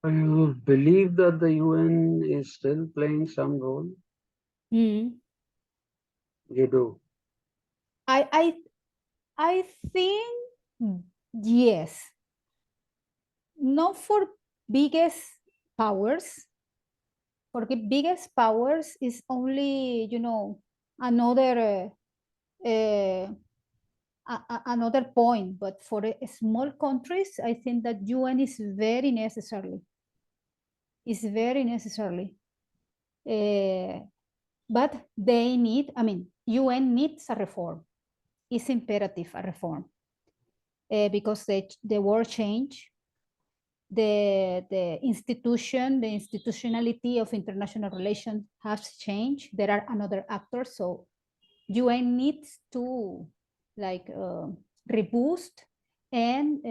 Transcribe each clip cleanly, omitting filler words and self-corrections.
You believe that the UN is still playing some role? Mm. You do. I I I think yes, not for biggest powers. For the biggest powers is only another another point. But for small countries, I think that UN is very necessary. Is very necessary. But they need. I mean, UN needs a reform. It's imperative a reform because the world change, the institution, the institutionality of international relations has changed. There are another actors, so UN needs to like reboost and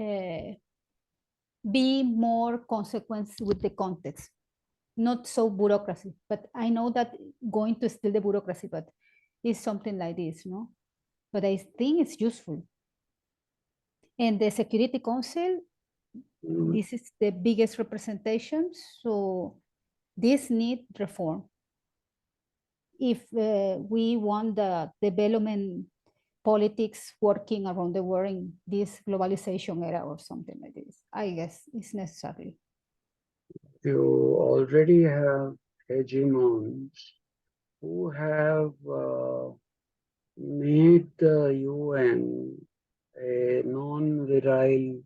be more consequent with the context, not so bureaucracy. But I know that going to still the bureaucracy, but it's something like this, no? But I think it's useful. And the Security Council, Mm, this is the biggest representation, so this need reform if we want the development politics working around the world in this globalization era or something like this. I guess it's necessary. You already have hegemons who have made the UN a non-virile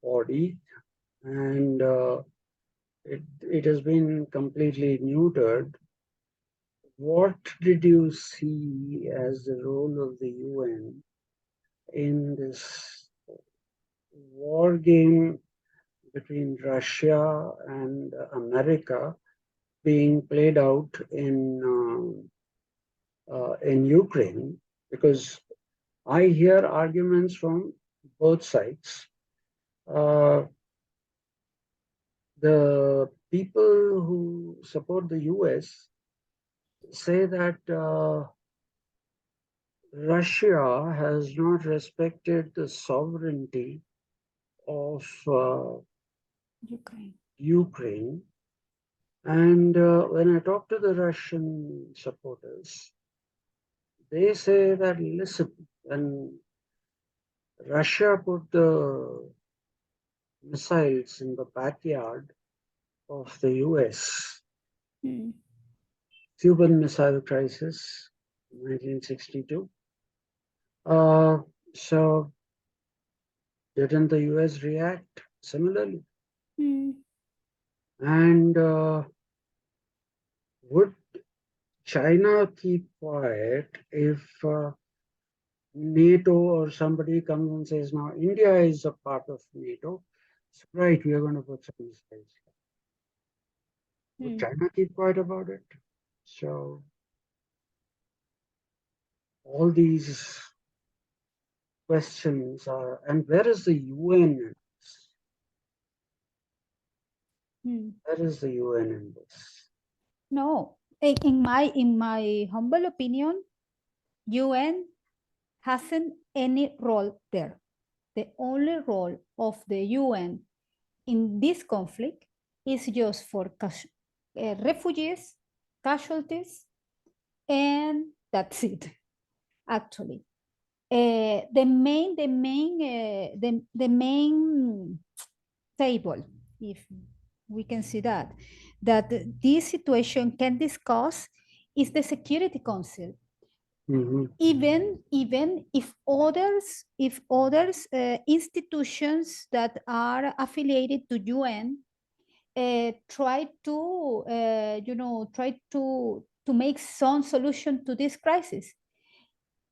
body, and it has been completely neutered. What did you see as the role of the UN in this war game between Russia and America being played out in Ukraine? Because I hear arguments from both sides. Uh, the people who support the US say that Russia has not respected the sovereignty of Ukraine. Ukraine. And when I talk to the Russian supporters, they say that, listen, when Russia put the missiles in the backyard of the US, Mm. Cuban Missile Crisis, 1962. Uh, so didn't the US react similarly? Mm. And would China keep quiet if NATO or somebody comes and says, now India is a part of NATO, so right, we are going to put some missiles. Would Mm. China keep quiet about it? So all these questions are, and where is the UN in this? Mm. Where is the UN in this? No, in my humble opinion, UN hasn't any role there. The only role of the UN in this conflict is just for refugees, casualties, and that's it. Actually, the main table, if we can see that this situation can discuss is the Security Council. Mm-hmm. Even if others institutions that are affiliated to UN try to make some solution to this crisis,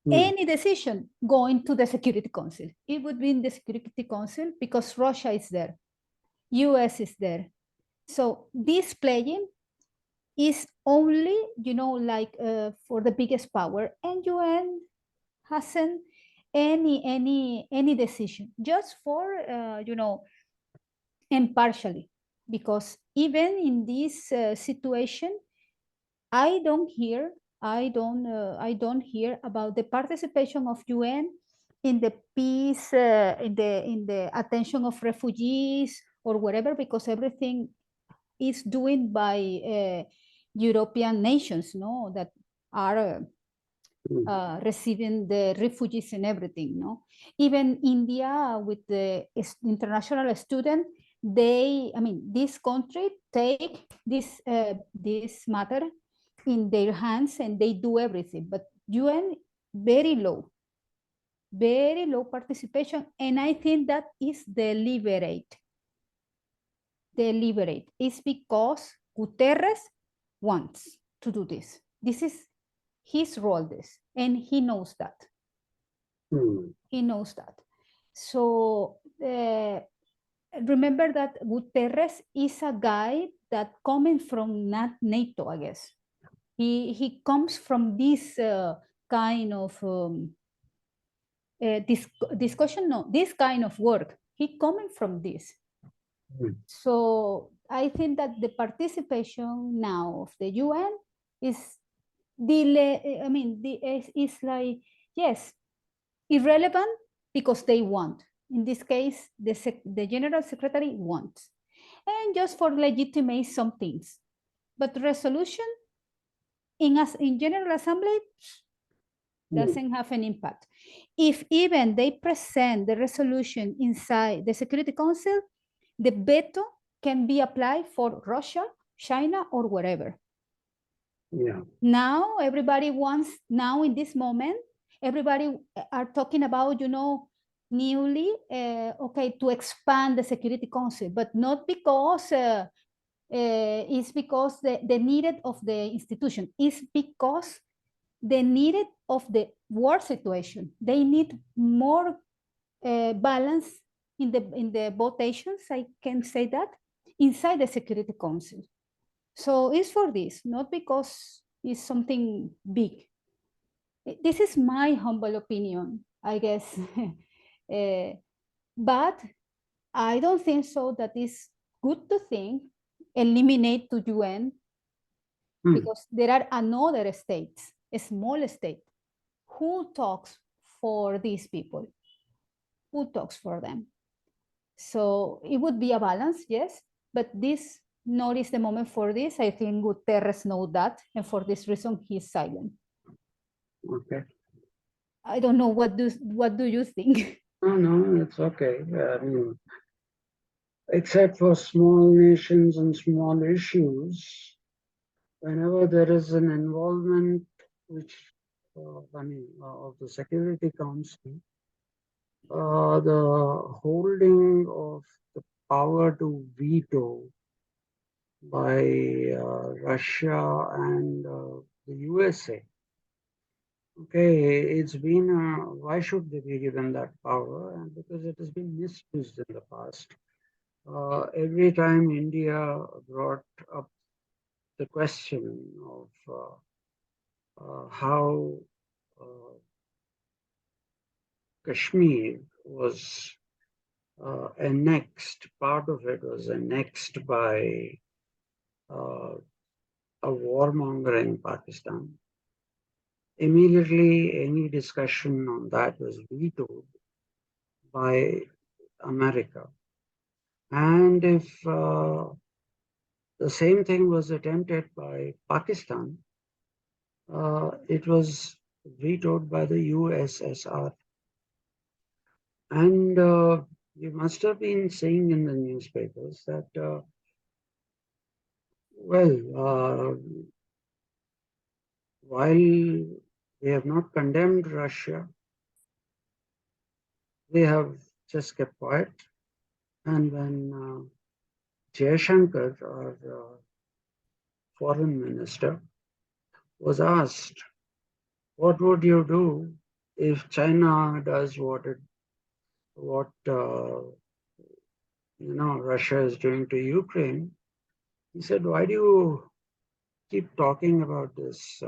Mm. any decision going to the Security Council. It would be in the Security Council because Russia is there, US is there. So this playing is only, like for the biggest power, and UN hasn't any decision just for impartially, because even in this situation, I don't hear about the participation of UN in the peace, in the attention of refugees or whatever, because everything is doing by European nations, no, that are receiving the refugees and everything, no. Even India with the international student, I mean, this country take this matter in their hands and they do everything. But UN, very low participation, and I think that is deliberate. It's because Guterres wants to do this. This is his role, and he knows that. He knows that. So remember that Guterres is a guy that coming from not NATO, I guess. He comes from this kind of discussion, no, this kind of work. He coming from this. So I think that the participation now of the UN is is like, yes, irrelevant because they want. In this case, the General Secretary wants. And just for legitimate some things. But resolution in General Assembly doesn't have an impact. If even they present the resolution inside the Security Council, the veto can be applied for Russia, China, or wherever. Yeah. Now everybody wants, now in this moment, everybody are talking about, newly, okay, to expand the Security Council, but not because it's because the needed of the institution, it's because the needed of the war situation. They need more balance in the votations, I can say that, inside the Security Council. So it's for this, not because it's something big. This is my humble opinion, I guess. But I don't think so that it's good to think eliminate to UN because there are another states, a small state, who talks for these people, who talks for them. So it would be a balance, yes, but this not is the moment for this. I think Guterres knows that, and for this reason, he's silent. Okay. I don't know, what do you think? No, it's okay. I mean, except for small nations and small issues, whenever there is an involvement of the Security Council, the holding of the power to veto by Russia and the USA. Okay, it's been, why should they be given that power? And because it has been misused in the past. Every time India brought up the question of how Kashmir was annexed, part of it was annexed by a warmongering Pakistan. Immediately, any discussion on that was vetoed by America. And if the same thing was attempted by Pakistan, it was vetoed by the USSR. And you must have been seeing in the newspapers that, while we have not condemned Russia, they have just kept quiet. And when Jaishankar, our foreign minister, was asked, what would you do if China does what Russia is doing to Ukraine? He said, why do you keep talking about this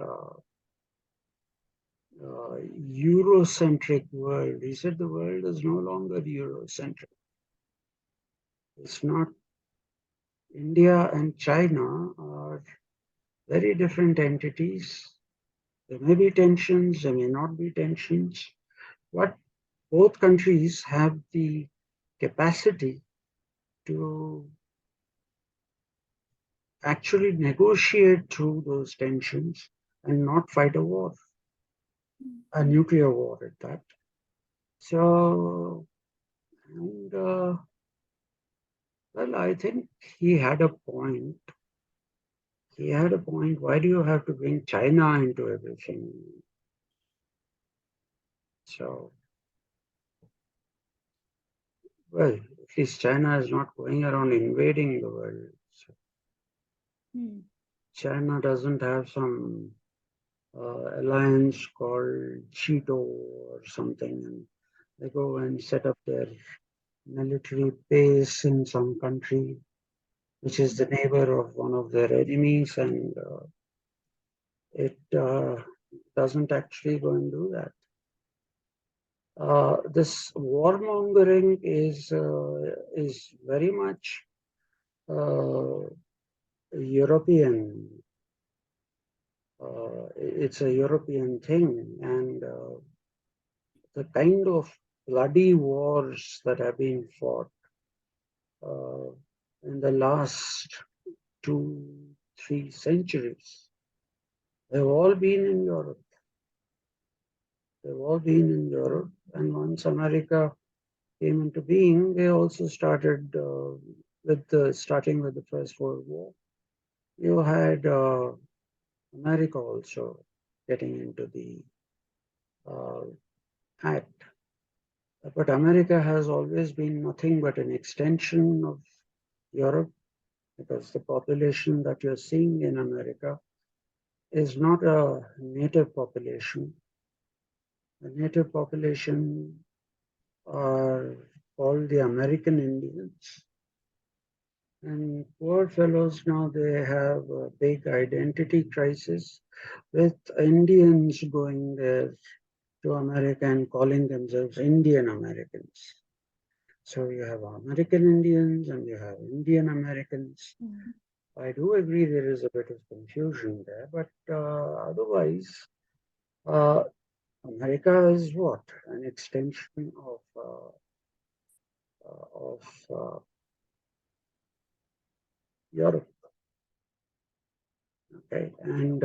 Eurocentric world? He said, the world is no longer Eurocentric. It's not. India and China are very different entities. There may be tensions, there may not be tensions, but both countries have the capacity to actually negotiate through those tensions and not fight a war, a nuclear war at that. So, and well, I think he had a point. He had a point. Why do you have to bring China into everything? So, well, at least China is not going around invading the world. So China doesn't have some alliance called Cheeto or something, and they go and set up their military base in some country, which is the neighbor of one of their enemies, and it doesn't actually go and do that. This warmongering is very much European. It's a European thing, and the kind of bloody wars that have been fought uh, in the last 2, 3 centuries, they've all been in Europe. They've all been in Europe, and once America came into being, they also started starting with the First World War. You had America also getting into the act. But America has always been nothing but an extension of Europe, because the population that you're seeing in America is not a native population. The native population are called the American Indians. And poor fellows now, they have a big identity crisis with Indians going there to America and calling themselves Indian Americans. So you have American Indians and you have Indian Americans. I do agree there is a bit of confusion there, but otherwise, America is what? An extension of Europe. Okay, and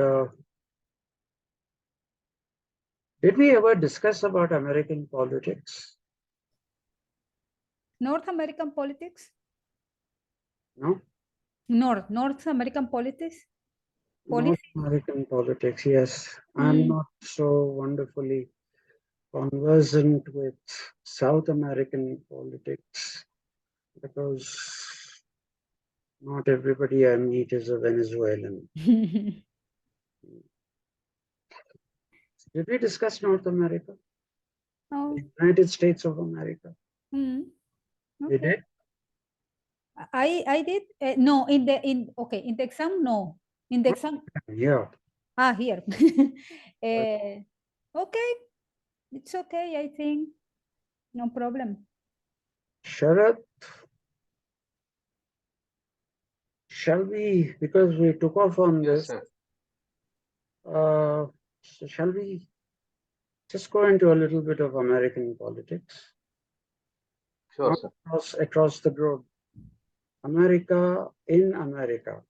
did we ever discuss about American politics? North American politics? No? North American politics? North American politics, yes. I'm not so wonderfully conversant with South American politics because not everybody I meet is a Venezuelan. Did we discuss North America? Oh. The United States of America? Okay. We did? I did no in the exam no in the exam Yeah. Here okay, it's okay, I think no problem. Sharath, shall we, because we took off on Yes, this, sir. so shall we just go into a little bit of American politics? Sure, Not sir. across the globe. America in America.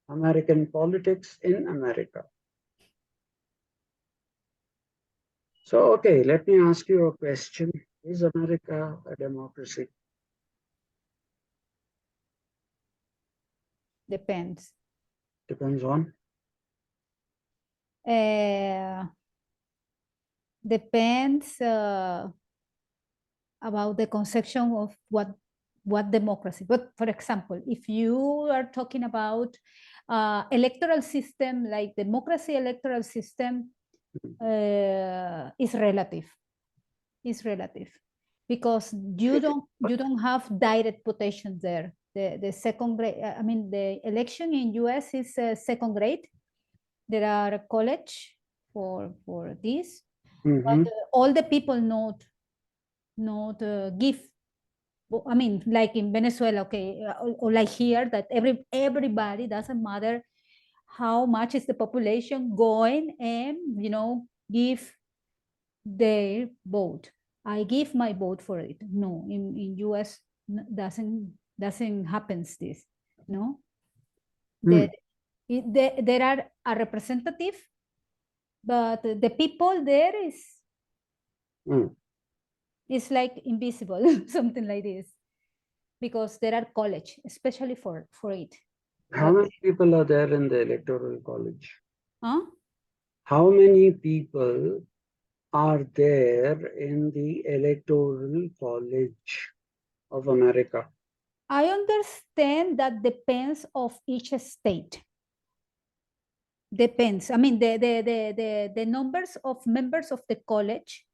American politics in America. So, okay, let me ask you a question. Is America a democracy? Depends. Depends on? Depends about the conception of what democracy. But for example, if you are talking about electoral system, like democracy electoral system, is relative. Is relative because you don't have direct quotation there. The second grade, I mean, the election in US is second grade. There are a college for this, but all the people not give. I mean, like in Venezuela, okay, or like here, that everybody, doesn't matter how much is the population, going and give their vote. I give my vote for it. No, in US doesn't doesn't happens this, no? Hmm. There are a representative, but the people there Hmm. is like invisible, something like this, because there are college, especially for it. How But many people are there in the Electoral College? huh? How many people are there in the Electoral College of America? I understand that depends of each state. Depends. I mean, the numbers of members of the college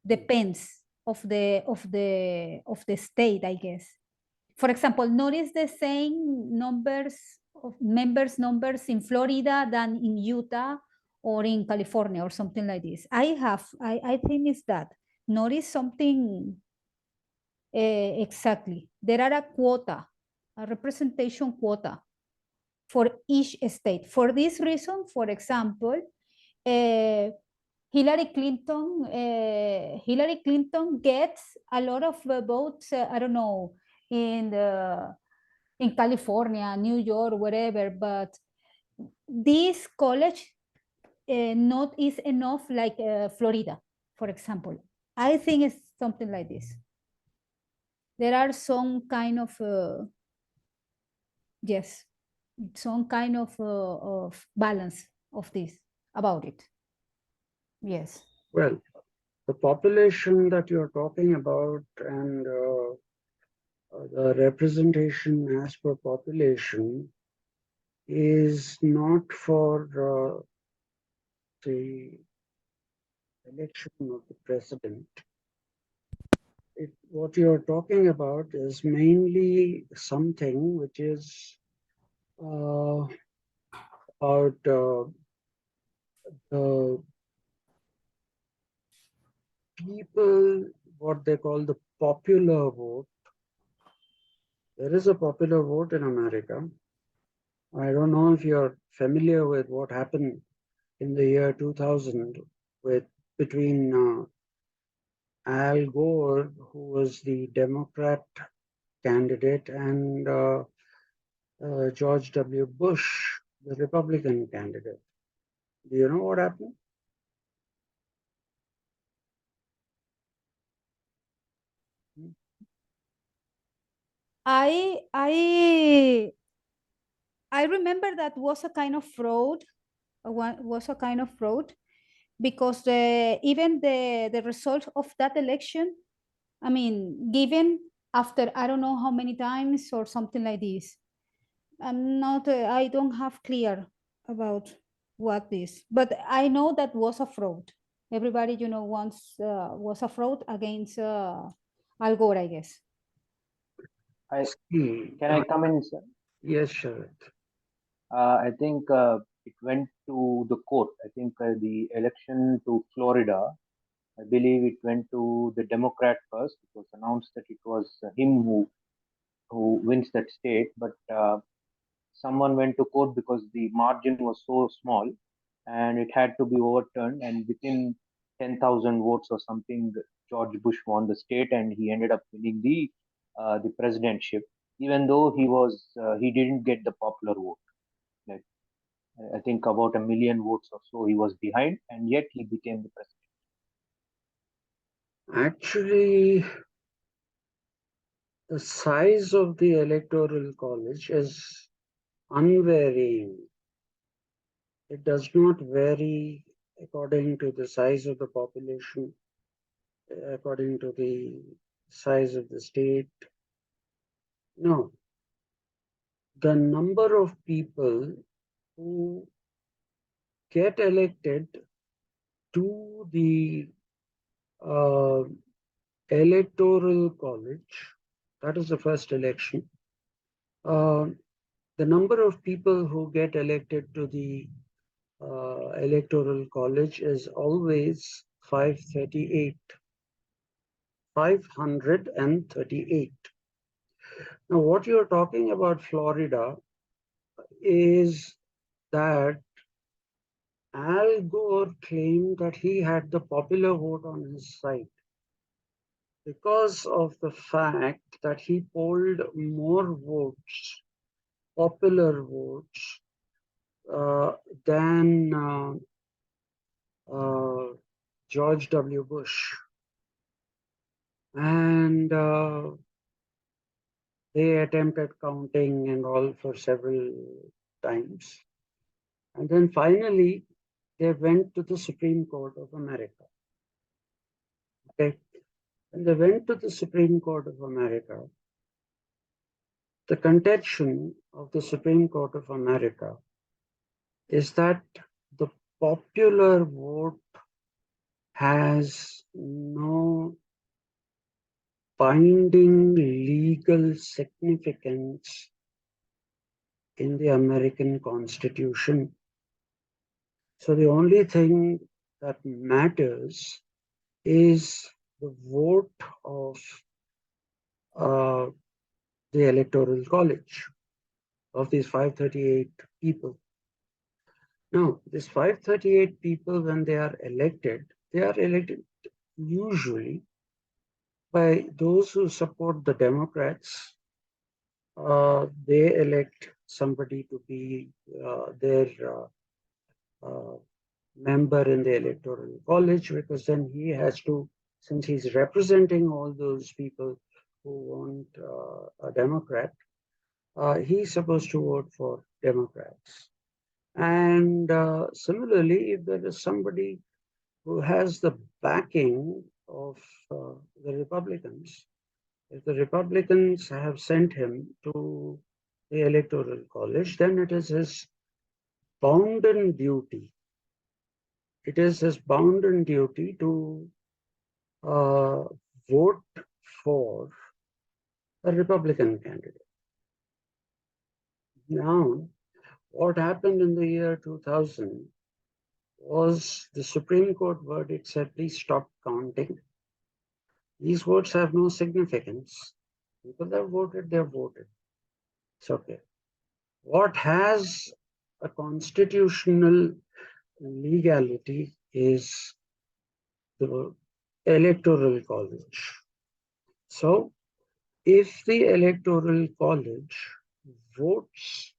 depends of the state, I guess. For example, notice the same numbers in Florida than in Utah or in California or something like this. I think it's that. Notice something exactly. There are a representation quota for each state. For this reason, for example, Hillary Clinton gets a lot of votes. I don't know in California, New York, wherever. But this college not is enough like Florida, for example. I think it's something like this. There are some kind of yes, some kind of balance of this about it. Yes. Well, the population that you're talking about and the representation as per population is not for the election of the president. What you're talking about is mainly something which is about the people, what they call the popular vote. There is a popular vote in America. I don't know if you're familiar with what happened in the year 2000 with between Al Gore, who was the Democrat candidate, and George W. Bush, the Republican candidate. Do you know what happened? I remember that was a kind of fraud. Was a kind of fraud because even the result of that election, I mean, given after I don't know how many times or something like this. I'm not. I don't have clear about what this, but I know that was a fraud. Everybody, once was a fraud against Al Gore, I guess. Can I come in, sir? Yes, sure. I think it went to the court. I think the election to Florida, I believe it went to the Democrat first. It was announced that it was him who wins that state, but someone went to court because the margin was so small and it had to be overturned. And within 10,000 votes or something, George Bush won the state and he ended up winning the presidentship, even though he didn't get the popular vote. Like I think about 1 million votes or so he was behind, and yet he became the president. Actually, the size of the Electoral College is unvarying. It does not vary according to the size of the population, according to the size of the state. No, the number of people who get elected to the uh, Electoral College, that is the first election. The number of people who get elected to the Electoral College is always 538. 538. Now, what you're talking about, Florida, is that Al Gore claimed that he had the popular vote on his side. because of the fact that he polled more votes, popular votes, than George W. Bush. And they attempted counting and all for several times. And then finally, they went to the Supreme Court of America. Okay. When they went to the Supreme Court of America, the contention of the Supreme Court of America is that the popular vote has no binding legal significance in the American Constitution. So the only thing that matters is the vote of the Electoral College of these 538 people. Now, these 538 people, when they are elected usually by those who support the Democrats. They elect somebody to be their member in the Electoral College, because then he has to, since he's representing all those people who want a Democrat, he's supposed to vote for Democrats. And similarly, if there is somebody who has the backing of the Republicans, if the Republicans have sent him to the Electoral College, then it is his bounden duty. It is his bounden duty to vote for a Republican candidate. Now, what happened in the year 2000 was the Supreme Court verdict said, please stop counting. These votes have no significance. People have voted, they've voted. It's okay. What has a constitutional legality is the Electoral College. So, if the Electoral College votes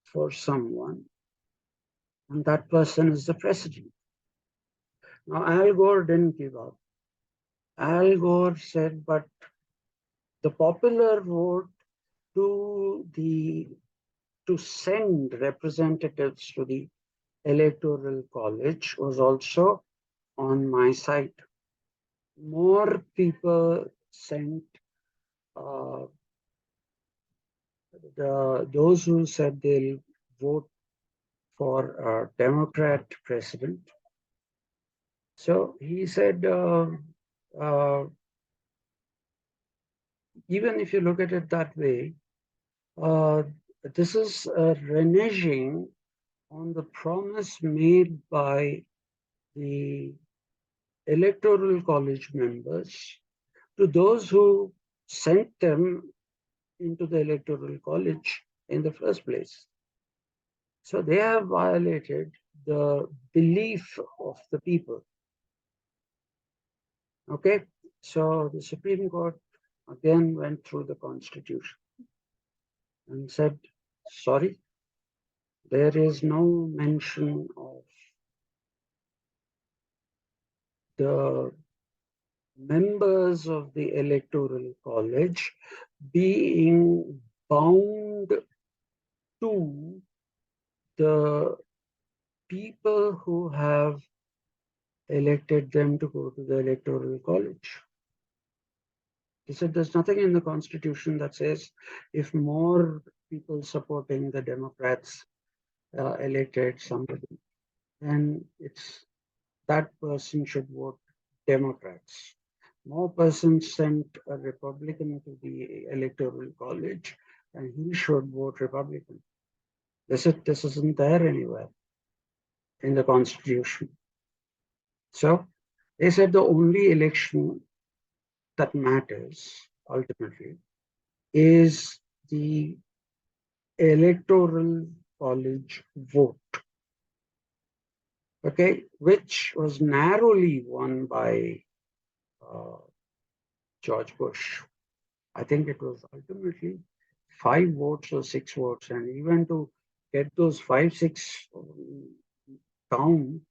for someone, and that person is the president. Now, Al Gore didn't give up. Al Gore said, but the popular vote to send representatives to the Electoral College was also on my side. More people sent those who said they'll vote for a Democrat president. So he said, even if you look at it that way, this is reneging on the promise made by the Electoral College members to those who sent them into the Electoral College in the first place. So they have violated the belief of the people. Okay, so the Supreme Court again went through the Constitution and said, sorry, there is no mention of the members of the Electoral College being bound to the people who have elected them to go to the Electoral College. He said there's nothing in the Constitution that says if more people supporting the Democrats elected somebody, then it's that person should vote Democrats. More persons sent a Republican to the Electoral College, and he should vote Republican. This isn't there anywhere in the Constitution. So they said the only election that matters ultimately is the Electoral College vote, okay, which was narrowly won by George Bush. I think it was ultimately 5 votes or 6 votes, and even to get those 5, 6 count,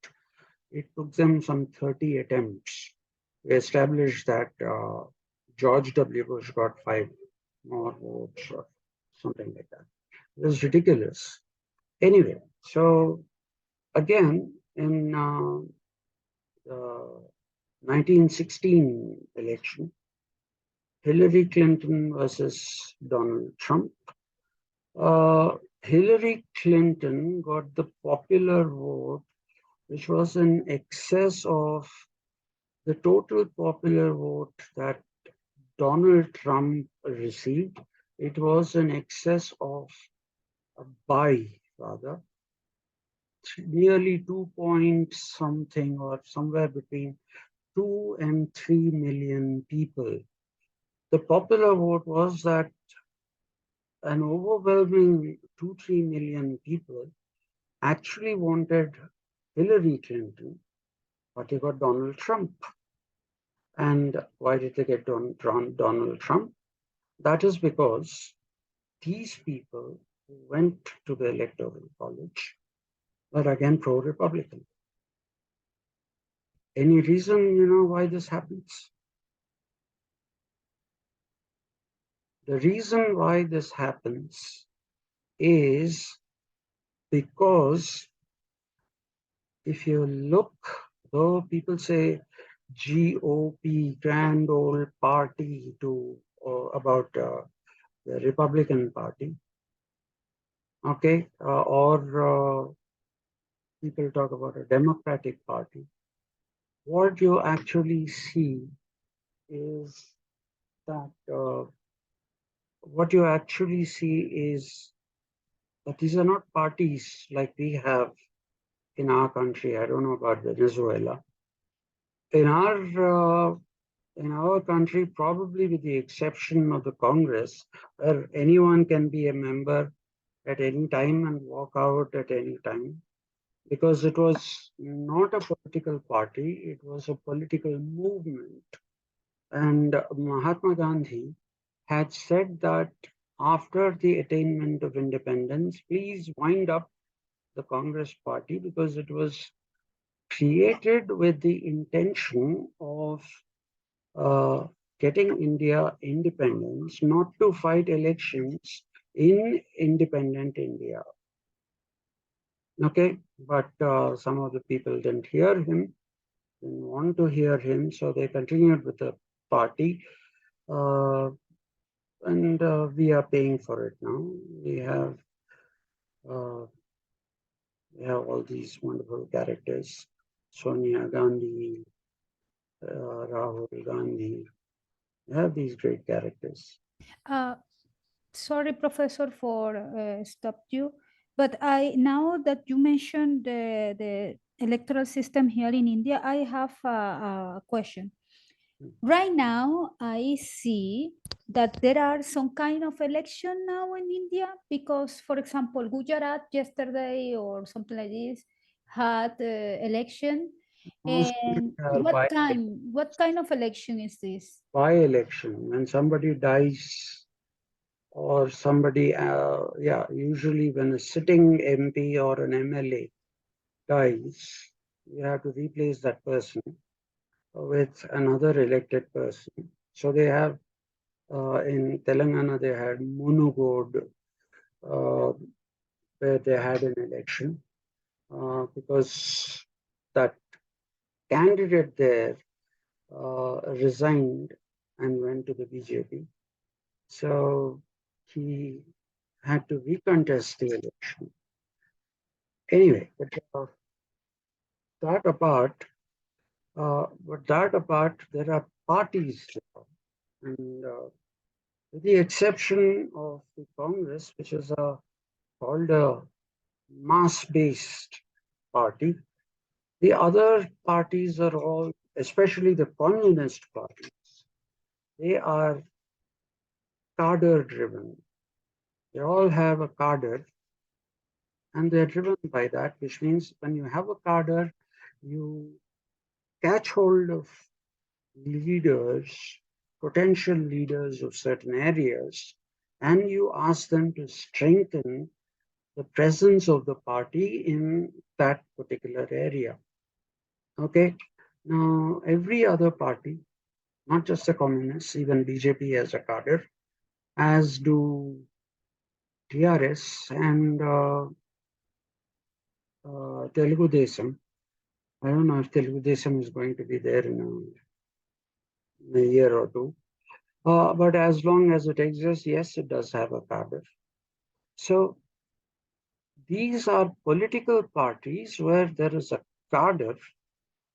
it took them some 30 attempts. We established that George W. Bush got 5 more votes or something like that. It was ridiculous. Anyway, so again, in the 1916 election, Hillary Clinton versus Donald Trump. Hillary Clinton got the popular vote, which was in excess of the total popular vote that Donald Trump received. It was in excess of rather, nearly 2 point something or somewhere between 2 and 3 million people. The popular vote was that an overwhelming 2-3 million people actually wanted Hillary Clinton, but they got Donald Trump. And why did they get Donald Trump? That is because these people who went to the Electoral College were again pro-Republican. Any reason, why this happens? The reason why this happens is because if you look, though people say GOP, Grand Old Party, about the Republican Party, okay, or people talk about a Democratic Party. What you actually see is that these are not parties like we have in our country. I don't know about Venezuela. In our country, probably with the exception of the Congress, where anyone can be a member at any time and walk out at any time, because it was not a political party, it was a political movement. And Mahatma Gandhi had said that after the attainment of independence, please wind up the Congress party, because it was created with the intention of getting India independence, not to fight elections in independent India. Okay, but some of the people didn't hear him, didn't want to hear him, so they continued with the party. And we are paying for it now. We have all these wonderful characters: Sonia Gandhi, Rahul Gandhi. We have these great characters. Sorry, Professor, for stop you, but I now that you mentioned the electoral system here in India, I have a question. Right now, I see that there are some kind of election now in India because, for example, Gujarat yesterday or something like this had election. And what kind of election is this? By-election, when somebody dies or somebody, usually when a sitting MP or an MLA dies, you have to replace that person with another elected person. So they have, in Telangana, they had Munugod, where they had an election because that candidate there resigned and went to the BJP. So he had to recontest the election. Anyway, but that apart, there are parties now. And with the exception of the Congress, which is called a mass-based party, the other parties are all, especially the communist parties, they are cadre-driven. They all have a cadre, and they're driven by that, which means when you have a cadre, you catch hold of leaders potential leaders of certain areas, and you ask them to strengthen the presence of the party in that particular area. Okay. Now, every other party, not just the communists, even BJP as a cadre, as do TRS and Telugu Desam. I don't know if Telugu Desam is going to be there in a year or two. But as long as it exists, yes, it does have a cadre. So these are political parties where there is a cadre,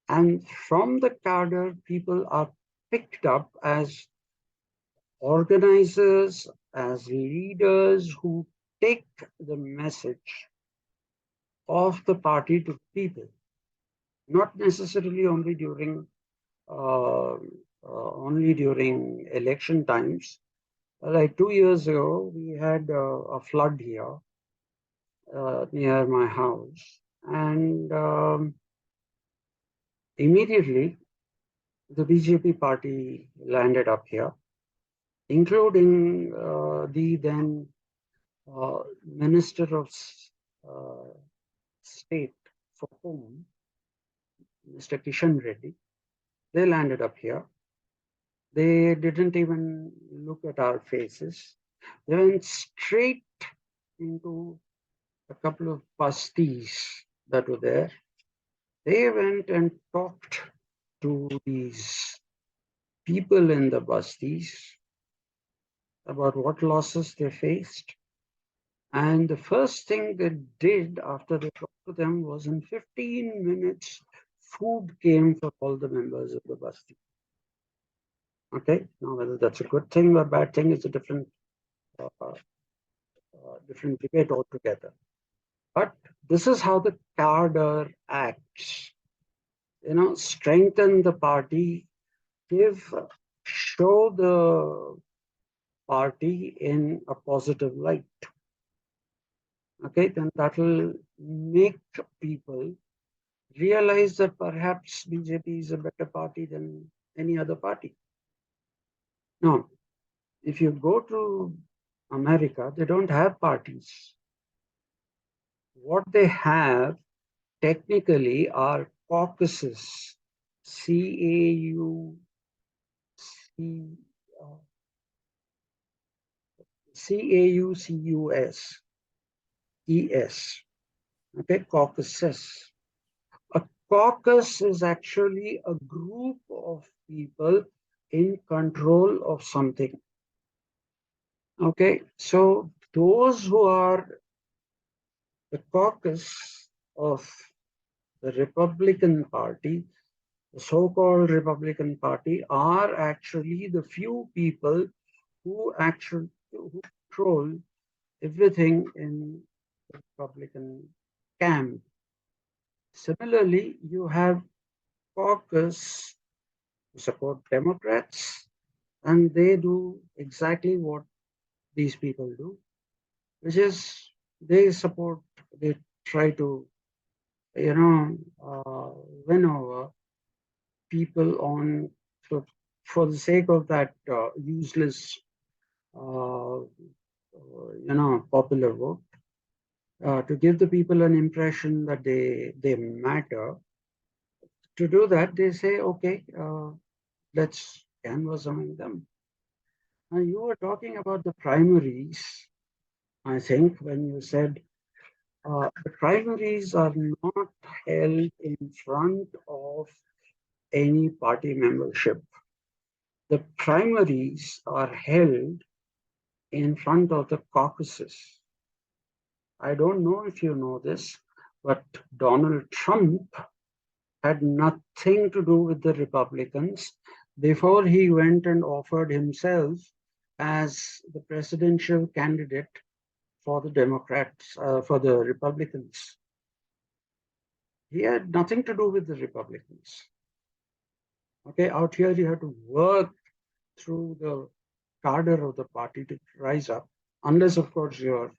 and from the cadre, people are picked up as organizers, as leaders who take the message of the party to people, not necessarily only during election times. Like 2 years ago, we had a flood here near my house, and immediately the BJP party landed up here, including the then Minister of State for Home, Mr. Kishan Reddy. They landed up here. They didn't even look at our faces. They went straight into a couple of bastis that were there. They went and talked to these people in the bastis about what losses they faced. And the first thing they did after they talked to them was in 15 minutes, food came for all the members of the basti. Okay, now whether that's a good thing or a bad thing is a different debate altogether. But this is how the cadre acts. Strengthen the party, show the party in a positive light. Okay, then that will make people realize that perhaps BJP is a better party than any other party. Now, if you go to America, they don't have parties. What they have technically are caucuses, CAUCUS, okay, caucuses. A caucus is actually a group of people in control of something. Okay, so those who are the caucus of the Republican Party, the so-called Republican Party, are actually the few people who control everything in the Republican camp. Similarly, you have caucus who support Democrats, and they do exactly what these people do, which is they try to, win over people for the sake of that useless, popular vote, to give the people an impression that they matter. To do that, they say, okay, let's canvass among them. Now, you were talking about the primaries, I think, when you said the primaries are not held in front of any party membership. The primaries are held in front of the caucuses. I don't know if you know this, but Donald Trump had nothing to do with the Republicans before he went and offered himself as the presidential candidate for the Democrats, for the Republicans. He had nothing to do with the Republicans. Okay, out here you have to work through the cadre of the party to rise up, unless, of course, you're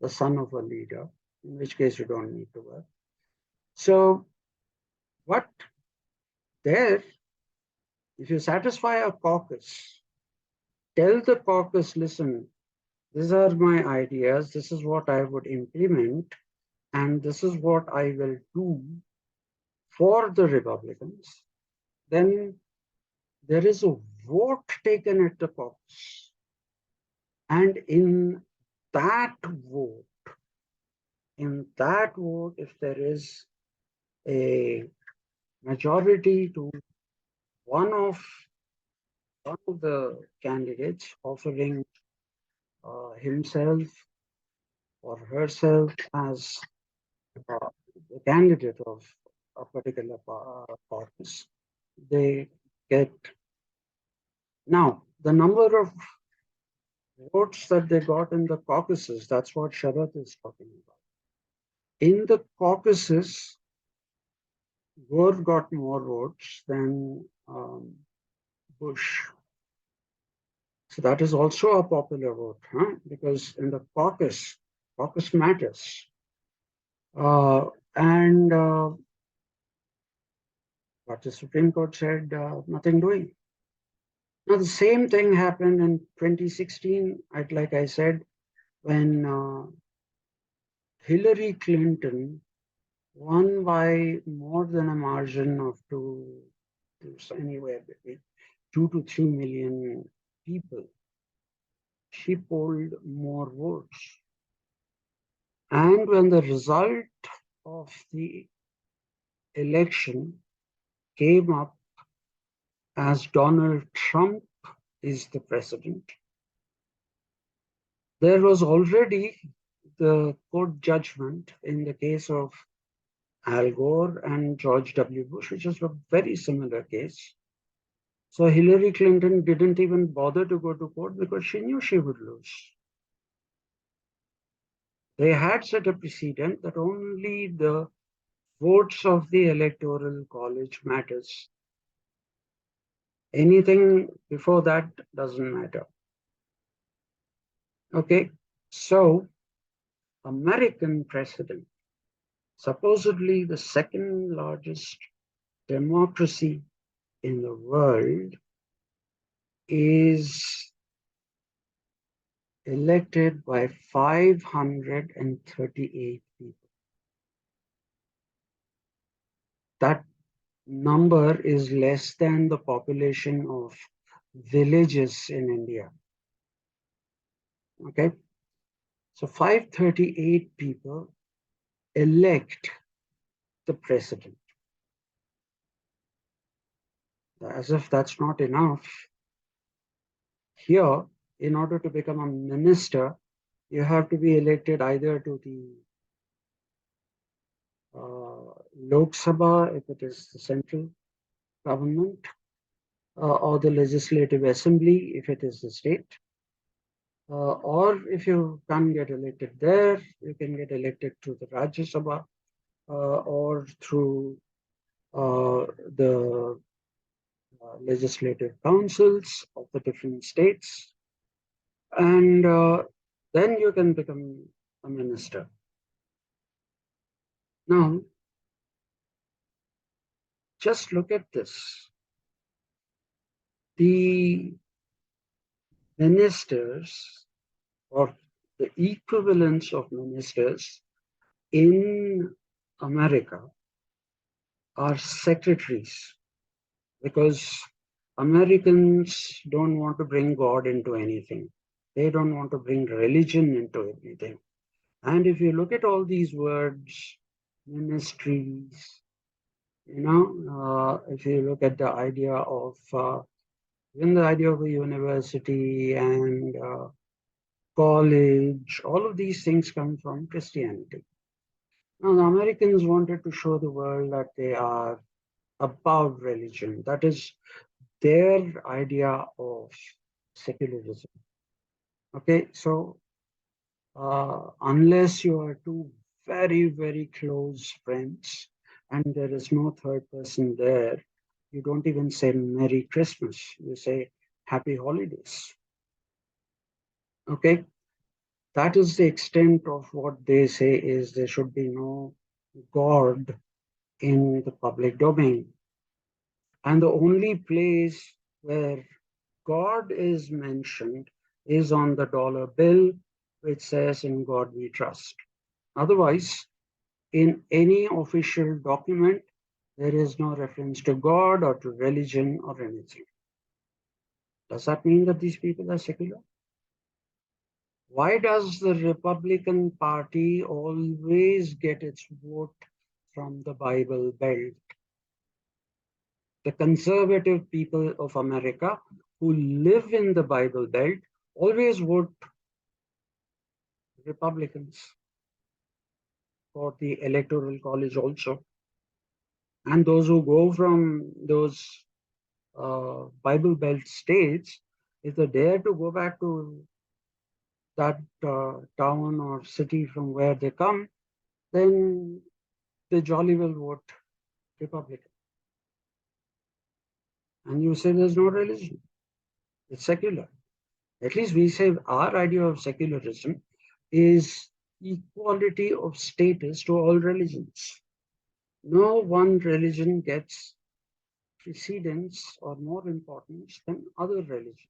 the son of a leader, in which case you don't need to work. So, what there, if you satisfy a caucus, tell the caucus, listen, these are my ideas, this is what I would implement, and this is what I will do for the Republicans, then there is a vote taken at the caucus. And in that vote, if there is a majority to one of the candidates offering himself or herself as the candidate of a particular caucus, they get. Now, the number of votes that they got in the caucuses, that's what Sharath is talking about. In the caucuses, Gore got more votes than Bush. So that is also a popular vote, because in the caucus matters. And what the Supreme Court said, nothing doing. Now, the same thing happened in 2016, like I said, when Hillary Clinton won by more than a margin of anywhere between 2 to 3 million people. She polled more votes. And when the result of the election came up as Donald Trump is the president, there was already the court judgment in the case of Al Gore and George W. Bush, which is a very similar case. So Hillary Clinton didn't even bother to go to court because she knew she would lose. They had set a precedent that only the votes of the Electoral College matters. Anything before that doesn't matter. Okay, so American precedent, supposedly the second largest democracy in the world, is elected by 538 people. That number is less than the population of villages in India. Okay, so 538 people elect the president. As if that's not enough, here, in order to become a minister, you have to be elected either to the Lok Sabha, if it is the central government, or the Legislative Assembly, if it is the state. Or if you can't get elected there, you can get elected through the Rajya Sabha or through the legislative councils of the different states. And then you can become a minister. Now, just look at this. The ministers, or the equivalents of ministers in America, are secretaries, because Americans don't want to bring God into anything. They don't want to bring religion into anything. And if you look at all these words, ministries, if you look at the idea of even the idea of a university and college, all of these things come from Christianity. Now, the Americans wanted to show the world that they are above religion. That is their idea of secularism. Okay, so unless you are two very, very close friends and there is no third person there, you don't even say Merry Christmas. You say Happy Holidays. Okay, that is the extent of what they say is there should be no God in the public domain. And the only place where God is mentioned is on the dollar bill, which says, "In God we trust." Otherwise, in any official document, there is no reference to God or to religion or anything. Does that mean that these people are secular? Why does the Republican Party always get its vote from the Bible Belt? The conservative people of America who live in the Bible Belt always vote Republicans for the Electoral College also. And those who go from those Bible Belt states, if they dare to go back to that town or city from where they come, then they jolly well vote Republican. And you say there's no religion, it's secular. At least we say our idea of secularism is equality of status to all religions. No one religion gets precedence or more importance than other religions.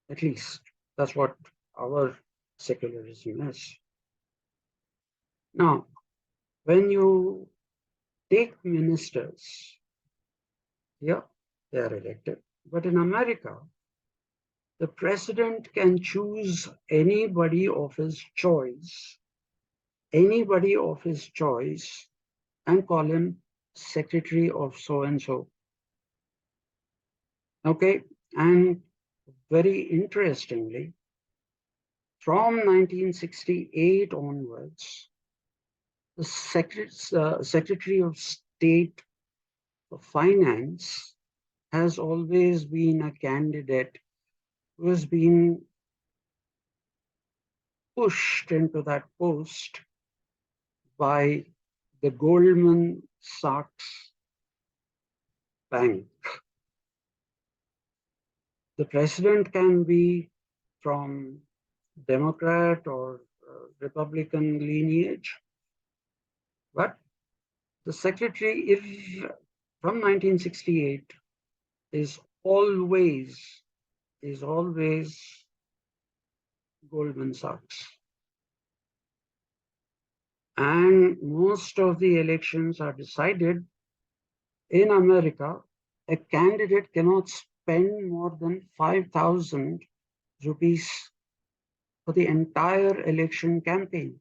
At least that's what our secularism is. Now, when you take ministers, yeah, they are elected. But in America, the president can choose anybody of his choice, and call him secretary of so and so. Okay, and very interestingly, from 1968 onwards, the Secretary of State for Finance has always been a candidate who has been pushed into that post by the Goldman Sachs Bank. The president can be from Democrat or Republican lineage, but the secretary, if from 1968, is always Goldman Sachs. And most of the elections are decided in America. A candidate cannot spend more than 5,000 rupees for the entire election campaign.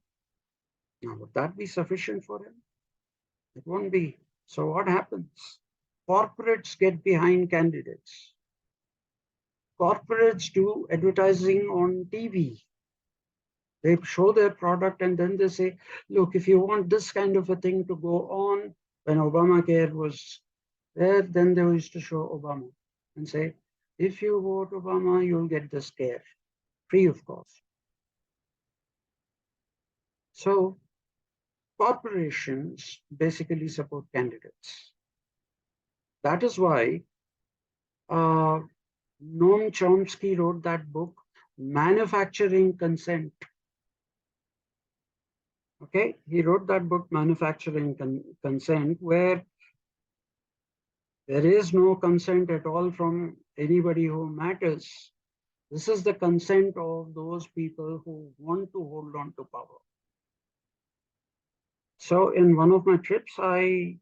Now, would that be sufficient for him? It won't be. So what happens? Corporates get behind candidates. Corporates do advertising on TV. They show their product and then they say, look, if you want this kind of a thing to go on, when Obamacare was there, then they used to show Obama and say, if you vote Obama, you'll get this care, free of cost. So corporations basically support candidates. That is why Noam Chomsky wrote that book, Manufacturing Consent. Okay, he wrote that book, Manufacturing Consent, where there is no consent at all from anybody who matters. This is the consent of those people who want to hold on to power. So in one of my trips, I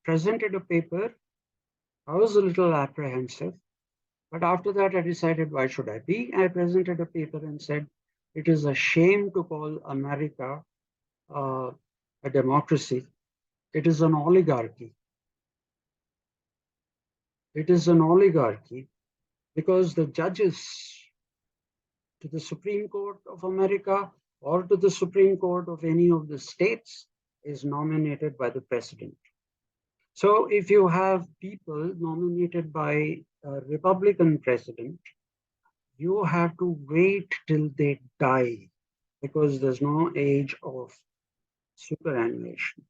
presented a paper. I was a little apprehensive, but after that I decided, why should I be? I presented a paper and said, it is a shame to call America a democracy. It is an oligarchy. It is an oligarchy because the judges to the Supreme Court of America or to the Supreme Court of any of the states is nominated by the president. So if you have people nominated by a Republican president, you have to wait till they die because there's no age of superannuation.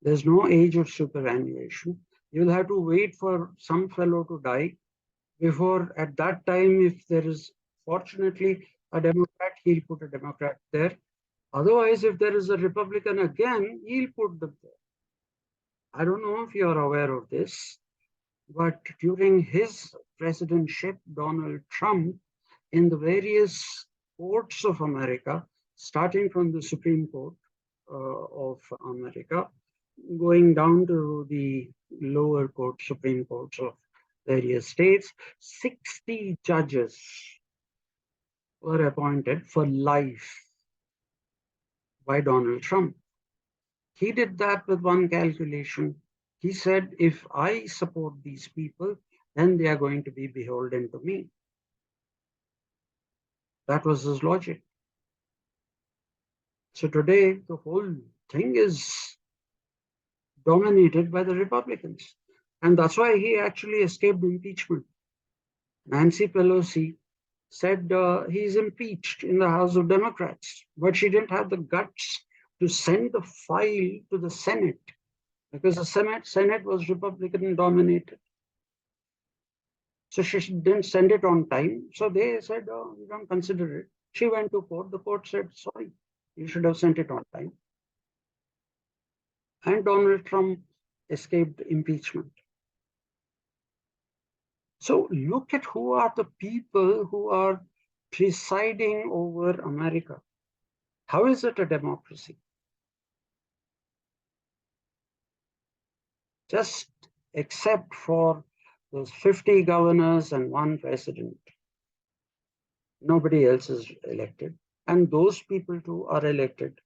There's no age of superannuation. You'll have to wait for some fellow to die before, at that time, if there is fortunately a Democrat, he'll put a Democrat there. Otherwise, if there is a Republican again, he'll put them there. I don't know if you're aware of this, But during his presidentship, Donald Trump, in the various courts of America, starting from the Supreme Court of America, going down to the lower court, Supreme Courts of various states, 60 judges were appointed for life by Donald Trump. He did that with one calculation. He said, if I support these people, then they are going to be beholden to me. That was his logic. So today, the whole thing is dominated by the Republicans. And that's why he actually escaped impeachment. Nancy Pelosi said he's impeached in the House of Democrats, but she didn't have the guts to send the file to the Senate because the Senate was Republican dominated. So she didn't send it on time. So they said, oh, we don't consider it. She went to court. The court said, sorry, you should have sent it on time. And Donald Trump escaped impeachment. So look at who are the people who are presiding over America. How is it a democracy? Just except for those 50 governors and one president. Nobody else is elected. And those people too are elected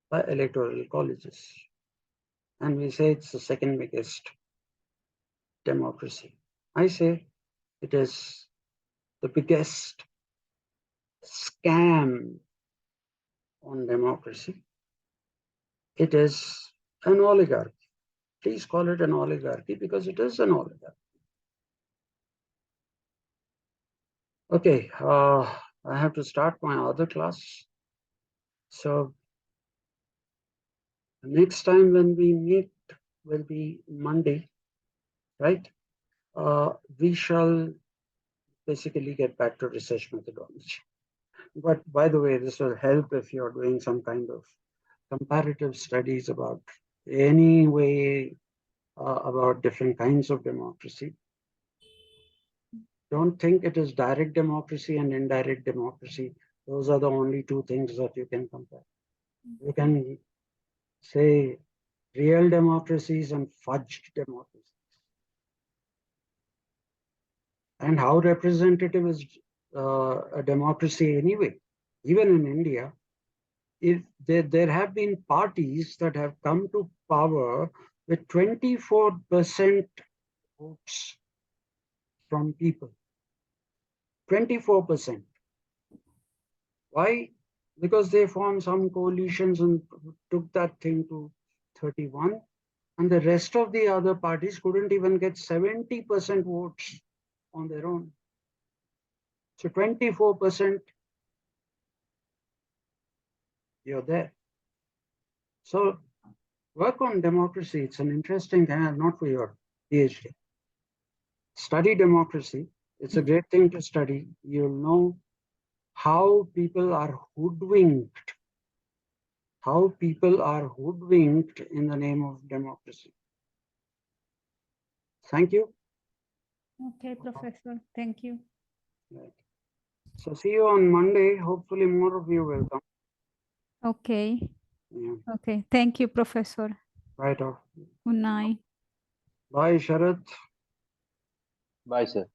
by electoral colleges. And we say it's the second biggest democracy. I say it is the biggest scam on democracy. It is an oligarchy. Please call it an oligarchy because it is an oligarchy. Okay, I have to start my other class. So next time when we meet will be Monday, right? We shall basically get back to research methodology. But by the way, this will help if you're doing some kind of comparative studies about any way about different kinds of democracy. Don't think it is direct democracy and indirect democracy. Those are the only two things that you can compare. You can say real democracies and fudged democracies. And how representative is a democracy anyway? Even in India, if there have been parties that have come to power with 24% votes from people. 24%. Why? Because they formed some coalitions and took that thing to 31. And the rest of the other parties couldn't even get 70% votes on their own. So 24%, you're there. So work on democracy. It's an interesting thing, not for your PhD. Study democracy. It's a great thing to study. You'll know how people are hoodwinked. How people are hoodwinked in the name of democracy. Thank you. Okay, Professor. Thank you. Right. So see you on Monday. Hopefully more of you will come. Okay. Yeah. Okay. Thank you, Professor. Right off. Good night. Bye, Sharath. Bye, sir.